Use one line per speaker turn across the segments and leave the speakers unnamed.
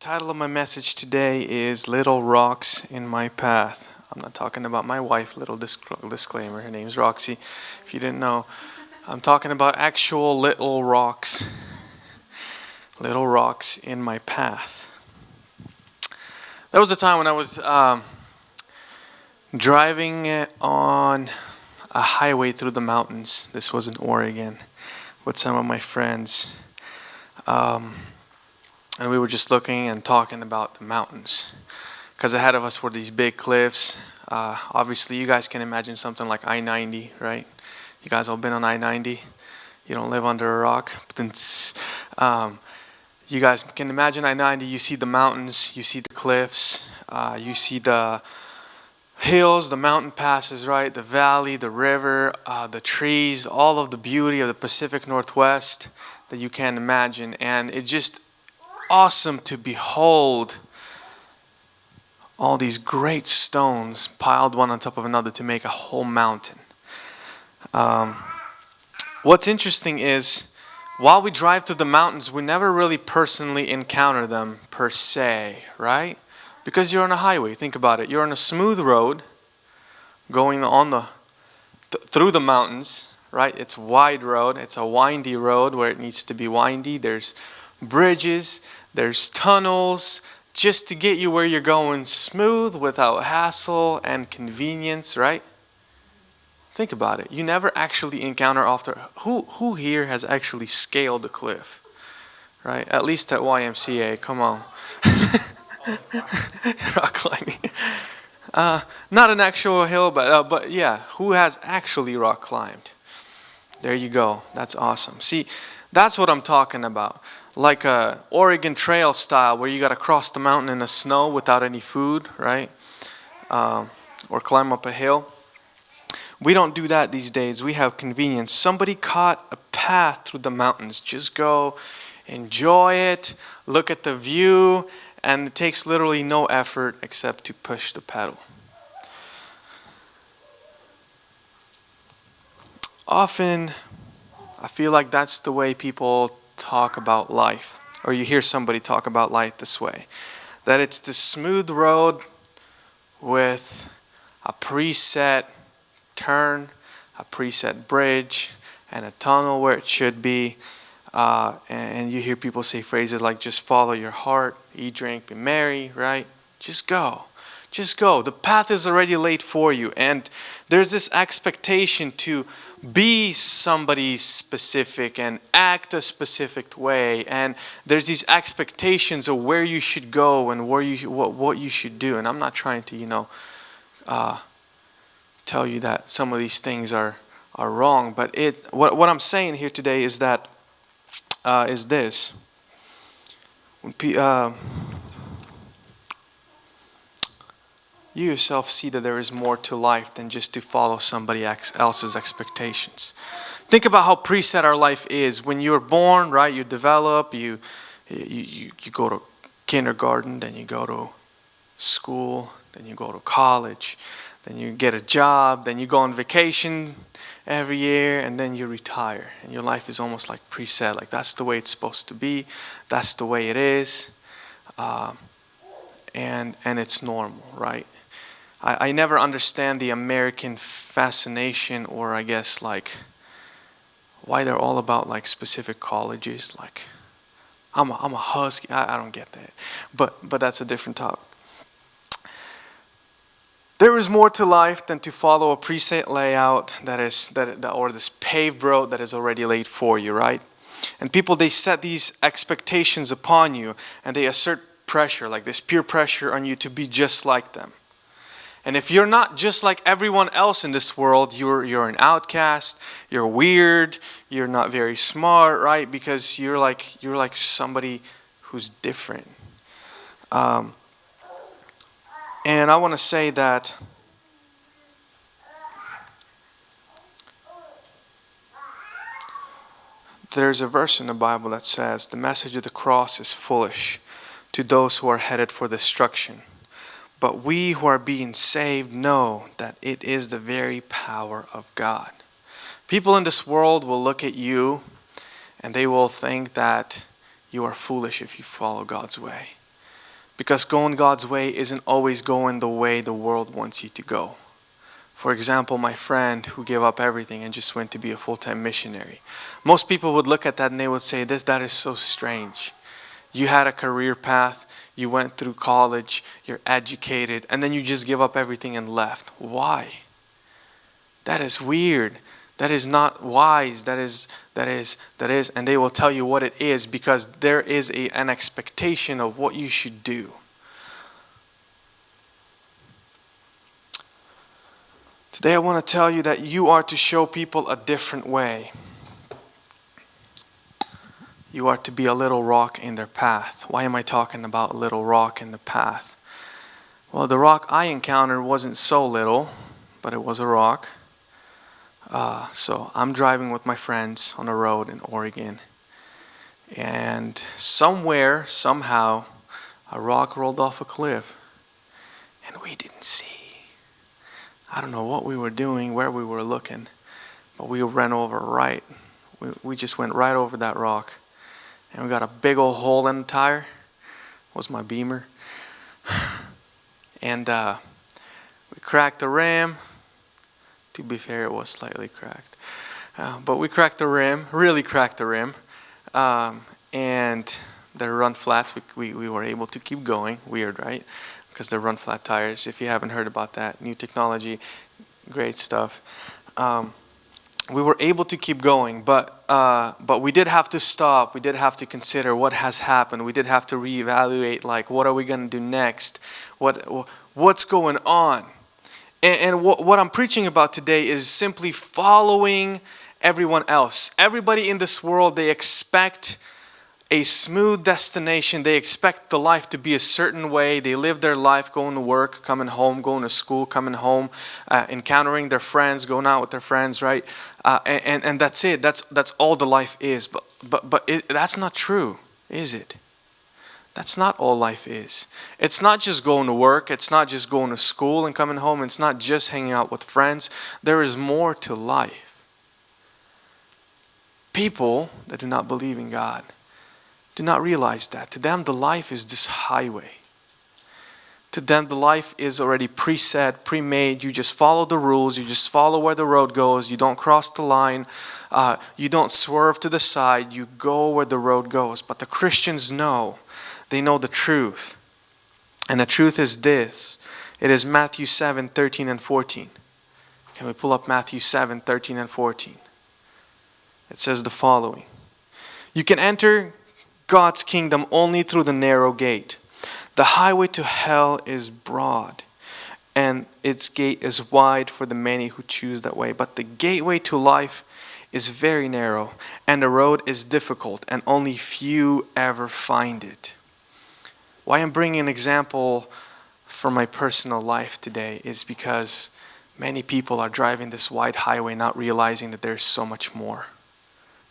title of my message today is Little Rocks in My Path. I'm not talking about my wife, little disclaimer. Her name's Roxy, if you didn't know. I'm talking about actual little rocks. Little rocks in my path. There was a time when I was driving on a highway through the mountains. This was in Oregon with some of my friends. And we were just looking and talking about the mountains. Because ahead of us were these big cliffs. Obviously, you guys can imagine something like I-90, right? You guys all been on I-90? You don't live under a rock. But then, you guys can imagine I-90. You see the mountains. You see the cliffs. You see the hills, the mountain passes, right? The valley, the river, the trees, all of the beauty of the Pacific Northwest that you can imagine. And it's just awesome to behold all these great stones piled one on top of another to make a whole mountain. What's interesting is while we drive through the mountains, we never really personally encounter them per se, right? Because you're on a highway. Think about it. You're on a smooth road going on through the mountains, right? It's a wide road. It's a windy road where it needs to be windy. There's bridges, there's tunnels, just to get you where you're going smooth without hassle and convenience, right? Think about it. You never actually encounter who here has actually scaled a cliff, right? At least at YMCA, come on. Rock climbing. Not an actual hill, but yeah, who has actually rock climbed? There you go. That's awesome. See, that's what I'm talking about. Like a Oregon Trail style where you got to cross the mountain in the snow without any food, right? Or climb up a hill. We don't do that these days. We have convenience. Somebody caught a path through the mountains. Just go, enjoy it, look at the view, and it takes literally no effort except to push the pedal. Often, I feel like that's the way people talk about life, or you hear somebody talk about life this way, that it's the smooth road with a preset turn, a preset bridge, and a tunnel where it should be, and you hear people say phrases like just follow your heart, eat, drink, be merry, right? Just go. The path is already laid for you, and there's this expectation to be somebody specific and act a specific way, and there's these expectations of where you should go and what you should do. And I'm not trying to tell you that some of these things are wrong, but what I'm saying here today is that is this: when you yourself see that there is more to life than just to follow somebody else's expectations. Think about how preset our life is. When you're born, right, you develop, you go to kindergarten, then you go to school, then you go to college, then you get a job, then you go on vacation every year, and then you retire. And your life is almost like preset, like that's the way it's supposed to be, that's the way it is, and it's normal, right? I never understand the American fascination, or I guess like why they're all about like specific colleges. Like I'm a Husky. I don't get that, but that's a different topic. There is more to life than to follow a preset layout or this paved road that is already laid for you, right? And people, they set these expectations upon you, and they assert pressure, like this peer pressure on you to be just like them. And if you're not just like everyone else in this world, you're an outcast, you're weird, you're not very smart, right? Because you're like somebody who's different. And I want to say that there's a verse in the Bible that says, the message of the cross is foolish to those who are headed for destruction. But we who are being saved know that it is the very power of God. People in this world will look at you and they will think that you are foolish if you follow God's way. Because going God's way isn't always going the way the world wants you to go. For example, my friend who gave up everything and just went to be a full-time missionary. Most people would look at that and they would say, that is so strange. You had a career path, you went through college, you're educated, and then you just give up everything and left. Why? That is weird. That is not wise. That is, and they will tell you what it is, because there is an expectation of what you should do. Today I want to tell you that you are to show people a different way. You are to be a little rock in their path. Why am I talking about a little rock in the path? Well, the rock I encountered wasn't so little, but it was a rock. So I'm driving with my friends on a road in Oregon. And somewhere, somehow, a rock rolled off a cliff. And we didn't see. I don't know what we were doing, where we were looking, but we ran over right. We just went right over that rock. And we got a big old hole in the tire. It was my Beamer. And we cracked the rim. To be fair, it was slightly cracked. But we cracked the rim, really cracked the rim. And the run flats, we were able to keep going. Weird, right? Because they're run flat tires. If you haven't heard about that, new technology, great stuff. We were able to keep going, but we did have to stop. We did have to consider what has happened. We did have to reevaluate, like, what are we going to do next? What's going on? And what I'm preaching about today is simply following everyone else. Everybody in this world, they expect a smooth destination. They expect the life to be a certain way. They live their life going to work, coming home, going to school, coming home, encountering their friends, going out with their friends, right? And that's it. That's all the life is. But that's not true, is it? That's not all life is. It's not just going to work. It's not just going to school and coming home. It's not just hanging out with friends. There is more to life. People that do not believe in God do not realize that. To them, the life is this highway. To them, the life is already preset, pre-made. You just follow the rules. You just follow where the road goes. You don't cross the line. You don't swerve to the side. You go where the road goes. But the Christians know. They know the truth. And the truth is this. It is Matthew 7, 13 and 14. Can we pull up Matthew 7, 13 and 14? It says the following. You can enter God's kingdom only through the narrow gate. The highway to hell is broad, and its gate is wide for the many who choose that way. But the gateway to life is very narrow, and the road is difficult, and only few ever find it. Why I'm bringing an example from my personal life today is because many people are driving this wide highway not realizing that there's so much more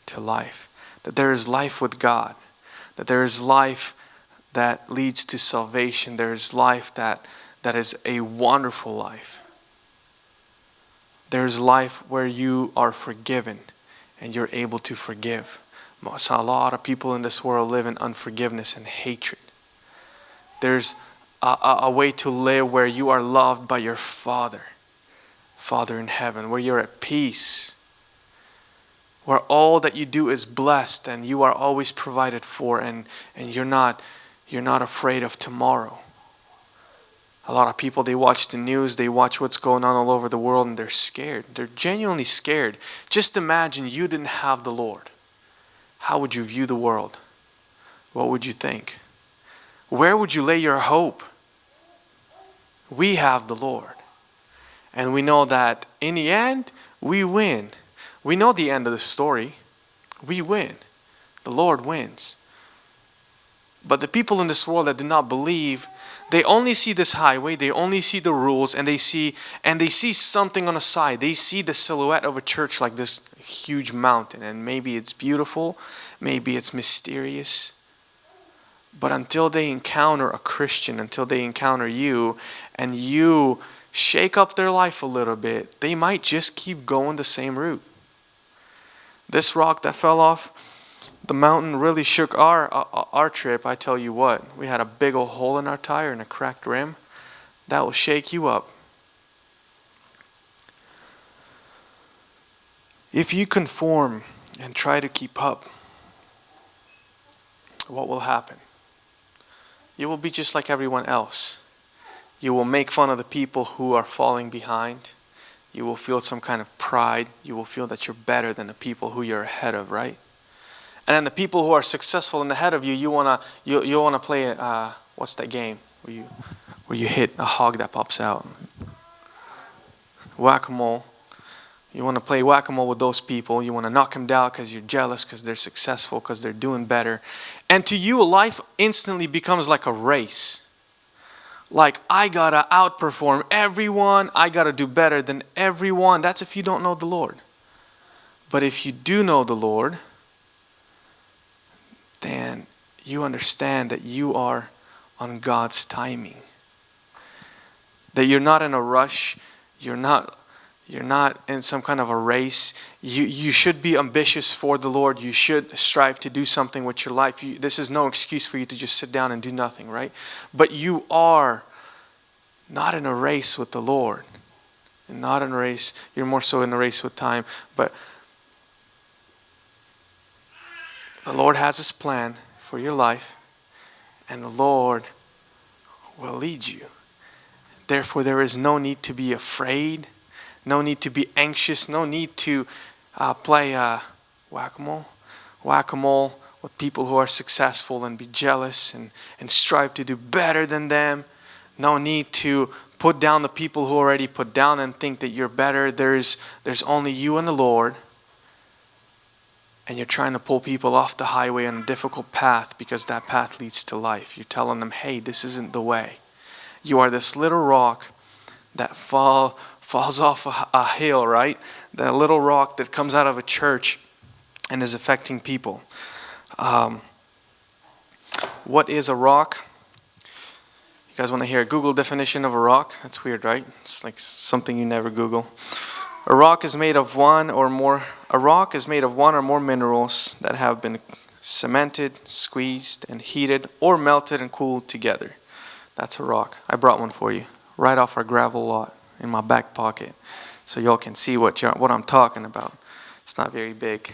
to life. That there is life with God. That there is life that leads to salvation. There is life that is a wonderful life. There is life where you are forgiven and you're able to forgive. So a lot of people in this world live in unforgiveness and hatred. There's a way to live where you are loved by your Father in heaven, where you're at peace, where all that you do is blessed and you are always provided for, and you're not afraid of tomorrow. A lot of people, they watch the news, they watch what's going on all over the world, and they're scared. They're genuinely scared. Just imagine you didn't have the Lord. How would you view the world? What would you think? Where would you lay your hope? We have the Lord. And we know that in the end, we win. We know the end of the story. We win. The Lord wins. But the people in this world that do not believe, they only see this highway, they only see the rules, and they see something on the side. They see the silhouette of a church like this huge mountain, and maybe it's beautiful, maybe it's mysterious. But until they encounter a Christian, until they encounter you, and you shake up their life a little bit, they might just keep going the same route. This rock that fell off the mountain really shook our trip, I tell you what, we had a big old hole in our tire and a cracked rim. That will shake you up. If you conform and try to keep up, what will happen? You will be just like everyone else. You will make fun of the people who are falling behind. You will feel some kind of pride. You will feel that you're better than the people who you're ahead of, right? And then the people who are successful and ahead of you, you wanna play what's that game where you hit a hog that pops out? Whack-a-mole. You want to play whack-a-mole with those people. You want to knock them down because you're jealous, because they're successful, because they're doing better. And to you, life instantly becomes like a race. Like, I got to outperform everyone. I got to do better than everyone. That's if you don't know the Lord. But if you do know the Lord, then you understand that you are on God's timing. That you're not in a rush. You're not in some kind of a race. You should be ambitious for the Lord. You should strive to do something with your life. This is no excuse for you to just sit down and do nothing, right? But you are not in a race with the Lord. And not in a race. You're more so in a race with time. But the Lord has His plan for your life. And the Lord will lead you. Therefore, there is no need to be afraid. No need to be anxious. No need to play whack-a-mole with people who are successful and be jealous and strive to do better than them. No need to put down the people who already put down and think that you're better. There's only you and the Lord. And you're trying to pull people off the highway on a difficult path because that path leads to life. You're telling them, hey, this isn't the way. You are this little rock that falls off a hill, right? That little rock that comes out of a church and is affecting people. What is a rock? You guys want to hear a Google definition of a rock? That's weird, right? It's like something you never Google. A rock is made of one or more minerals that have been cemented, squeezed, and heated, or melted and cooled together. That's a rock. I brought one for you, right off our gravel lot in my back pocket, so y'all can see what I'm talking about. It's not very big.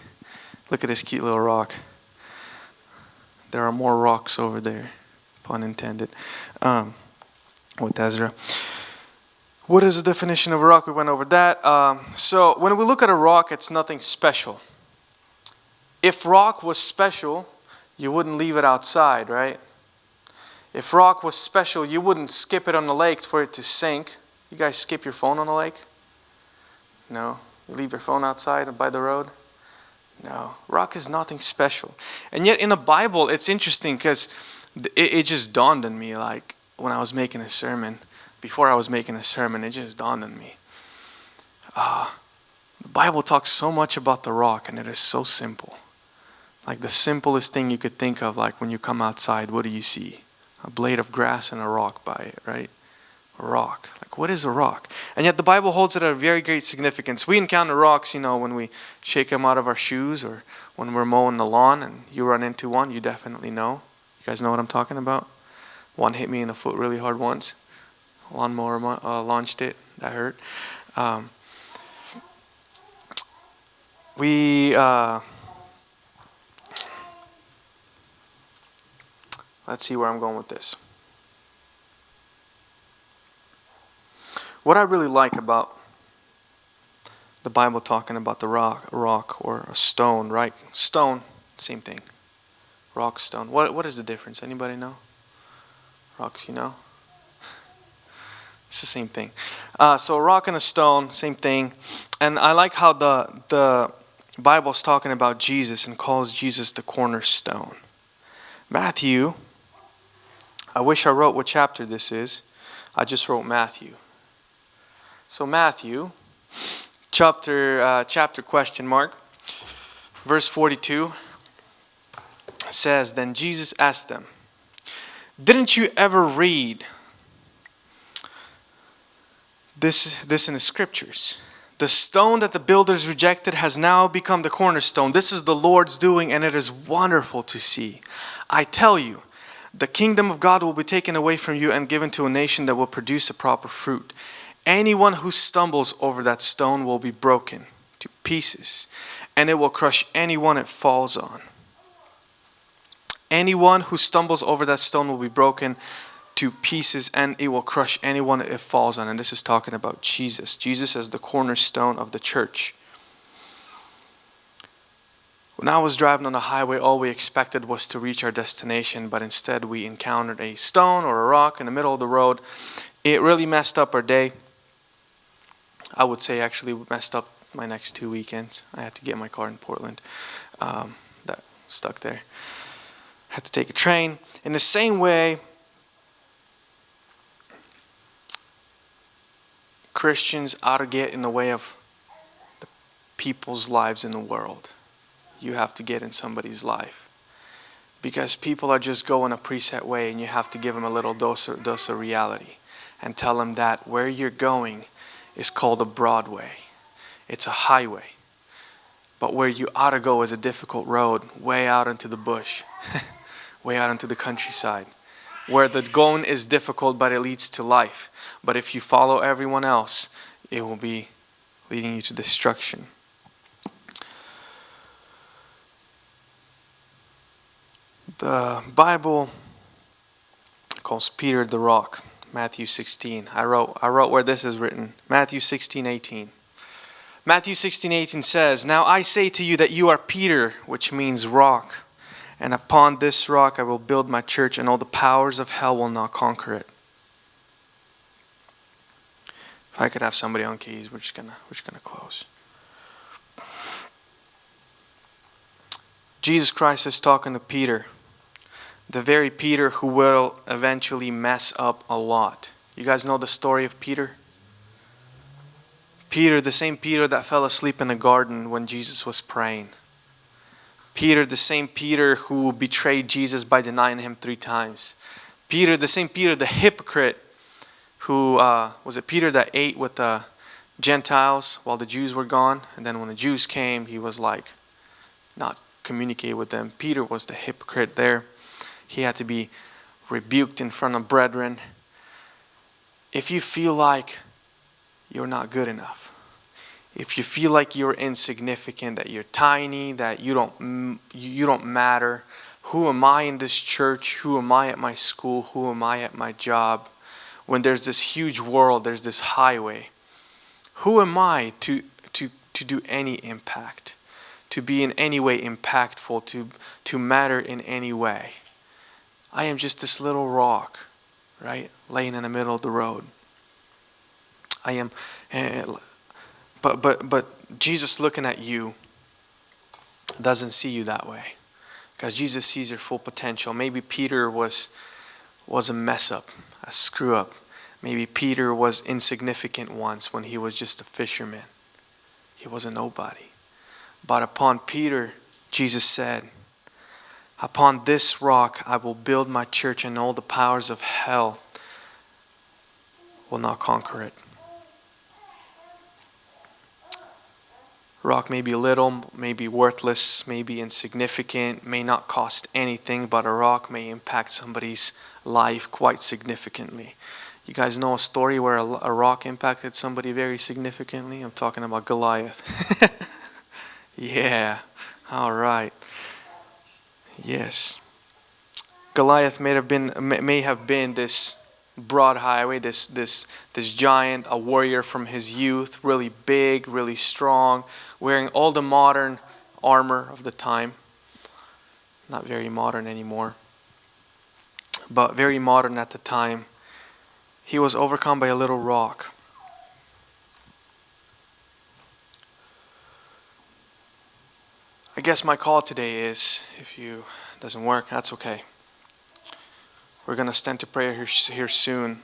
Look at this cute little rock. There are more rocks over there, pun intended, with Ezra. What is the definition of a rock? We went over that. So when we look at a rock, it's nothing special. If rock was special, you wouldn't leave it outside, right? If rock was special, you wouldn't skip it on the lake for it to sink. You guys skip your phone on the lake? No. You leave your phone outside by the road? No. Rock is nothing special. And yet in the Bible, it's interesting because it just dawned on me, like when I was making a sermon. Before I was making a sermon, it just dawned on me. The Bible talks so much about the rock, and it is so simple. Like the simplest thing you could think of, like when you come outside, what do you see? A blade of grass and a rock by it, right? A rock. Like, what is a rock? And yet the Bible holds it a very great significance. We encounter rocks, when we shake them out of our shoes or when we're mowing the lawn and you run into one, you definitely know. You guys know what I'm talking about? One hit me in the foot really hard once. Lawnmower launched it. That hurt. Let's see where I'm going with this. What I really like about the Bible talking about the rock or a stone, right? Stone, same thing. Rock, stone. What is the difference? Anybody know? Rocks, It's the same thing. So a rock and a stone, same thing. And I like how the Bible's talking about Jesus and calls Jesus the cornerstone. Matthew, I wish I wrote what chapter this is. I just wrote Matthew. So Matthew, chapter question mark, verse 42 says, Then Jesus asked them, Didn't you ever read this in the scriptures? The stone that the builders rejected has now become the cornerstone. This is the Lord's doing, and it is wonderful to see. I tell you, the kingdom of God will be taken away from you and given to a nation that will produce a proper fruit. Anyone who stumbles over that stone will be broken to pieces, and it will crush anyone it falls on. Anyone who stumbles over that stone will be broken to pieces, and it will crush anyone it falls on. And this is talking about Jesus. Jesus as the cornerstone of the church. When I was driving on the highway, all we expected was to reach our destination, but instead we encountered a stone or a rock in the middle of the road. It really messed up our day. I would say actually messed up my next 2 weekends. I had to get my car in Portland. That stuck there. Had to take a train. In the same way, Christians ought to get in the way of the people's lives in the world. You have to get in somebody's life. Because people are just going a preset way, and you have to give them a little dose of reality. And tell them that where you're going is called a Broadway. It's a highway. But where you ought to go is a difficult road, way out into the bush. Way out into the countryside. Where the going is difficult, but it leads to life. But if you follow everyone else, it will be leading you to destruction. The Bible calls Peter the rock. Matthew 16. I wrote where this is written. Matthew 16:18. Matthew 16:18 says, "Now I say to you that you are Peter," which means rock. "And upon this rock I will build my church, and all the powers of hell will not conquer it." If I could have somebody on keys, we're just gonna close. Jesus Christ is talking to Peter. The very Peter who will eventually mess up a lot. You guys know the story of Peter? Peter, the same Peter that fell asleep in the garden when Jesus was praying. Peter, the same Peter who betrayed Jesus by denying him 3 times. Peter, the same Peter, the hypocrite who, was it Peter that ate with the Gentiles while the Jews were gone? And then when the Jews came, he was like, not communicate with them. Peter was the hypocrite there. He had to be rebuked in front of brethren. If you feel like you're not good enough, if you feel like you're insignificant, that you're tiny, that you don't matter, who am I in this church? Who am I at my school? Who am I at my job? When there's this huge world, there's this highway. Who am I to do any impact? To be in any way impactful, to matter in any way? I am just this little rock, right? Laying in the middle of the road. I am, but Jesus looking at you doesn't see you that way, because Jesus sees your full potential. Maybe Peter was a mess up, a screw up. Maybe Peter was insignificant once when he was just a fisherman. He was a nobody. But upon Peter, Jesus said, "Upon this rock I will build my church, and all the powers of hell will not conquer it." Rock may be little, may be worthless, may be insignificant, may not cost anything, but a rock may impact somebody's life quite significantly. You guys know a story where a rock impacted somebody very significantly? I'm talking about Goliath. Yeah, all right. Yes. Goliath may have been this broad highway, this giant, a warrior from his youth, really big, really strong, wearing all the modern armor of the time. Not very modern anymore, but very modern at the time. He was overcome by a little rock. I guess my call today is, if you doesn't work, that's okay. We're going to stand to prayer here soon.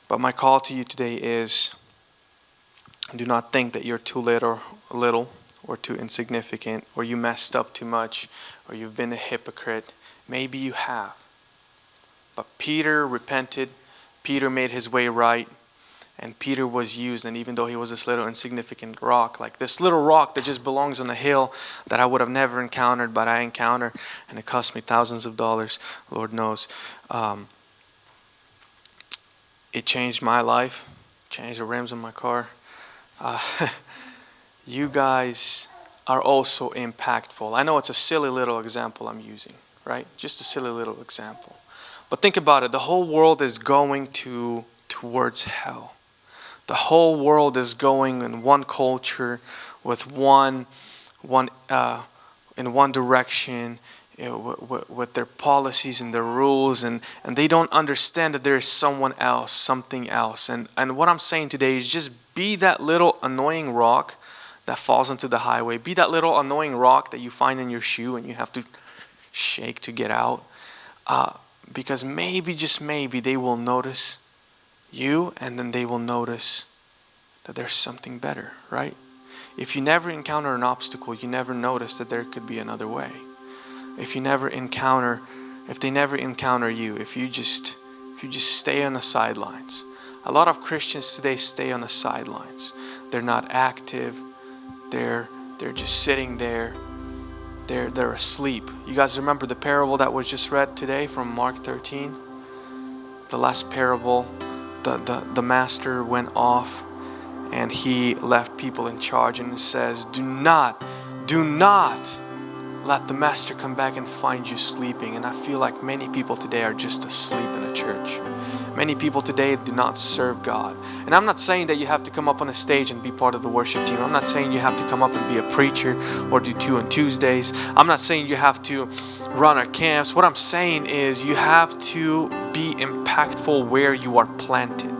But my call to you today is, do not think that you're too little or too insignificant, or you messed up too much, or you've been a hypocrite. Maybe you have. But Peter repented. Peter made his way right. And Peter was used, and even though he was this little insignificant rock, like this little rock that just belongs on a hill that I would have never encountered, but I encountered, and it cost me thousands of dollars, Lord knows. It changed my life, changed the rims on my car. You guys are also impactful. I know it's a silly little example I'm using, right? Just a silly little example. But think about it. The whole world is going towards hell. The whole world is going in one culture, with one in one direction, with their policies and their rules, and they don't understand that there is someone else, something else. And what I'm saying today is just be that little annoying rock that falls into the highway. Be that little annoying rock that you find in your shoe and you have to shake to get out. Because maybe, just maybe, they will notice you, and then they will notice that there's something better, right? If you never encounter an obstacle, you never notice that there could be another way. If they never encounter you, if you just stay on the sidelines. A lot of Christians today stay on the sidelines. They're not active. They're just sitting there. They're asleep. You guys remember the parable that was just read today from Mark 13? The last parable, the master went off and he left people in charge, and it says, do not let the master come back and find you sleeping. And I feel like many people today are just asleep in a church. Many people today do not serve God. And I'm not saying that you have to come up on a stage and be part of the worship team. I'm not saying you have to come up and be a preacher or do 2 on Tuesdays. I'm not saying you have to run our camps. What I'm saying is you have to be impactful where you are planted.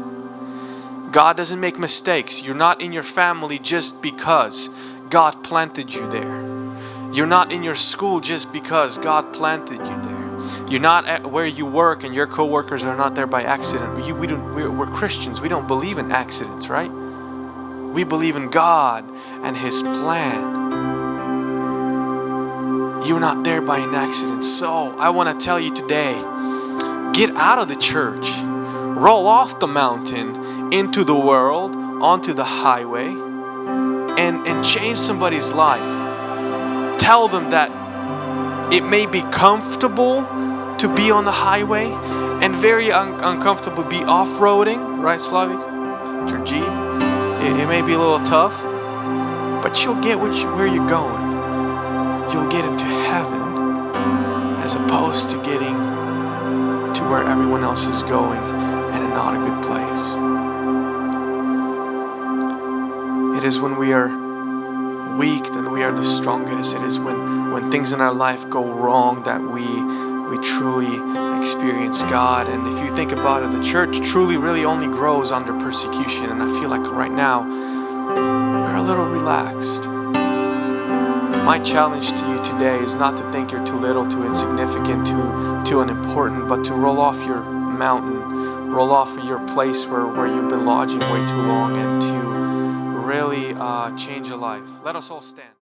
God doesn't make mistakes. You're not in your family just because God planted you there. You're not in your school just because God planted you there. You're not at where you work and your co-workers are not there by accident. We're Christians. We don't believe in accidents, right? We believe in God and His plan. You're not there by an accident. So I want to tell you today, get out of the church. Roll off the mountain into the world, onto the highway, and change somebody's life. Tell them that it may be comfortable to be on the highway and very uncomfortable be off-roading, right, Slavik? Your Jeep. It may be a little tough, but you'll get where you're going. You'll get into heaven as opposed to getting to where everyone else is going and in not a good place. It is when we are weak that we are the strongest. It is when things in our life go wrong that we truly experience God. And if you think about it, the church truly really only grows under persecution. And I feel like right now we're a little relaxed. My challenge to you today is not to think you're too little, too insignificant, too unimportant, but to roll off your mountain, roll off your place where you've been lodging way too long, and to really change your life. Let us all stand.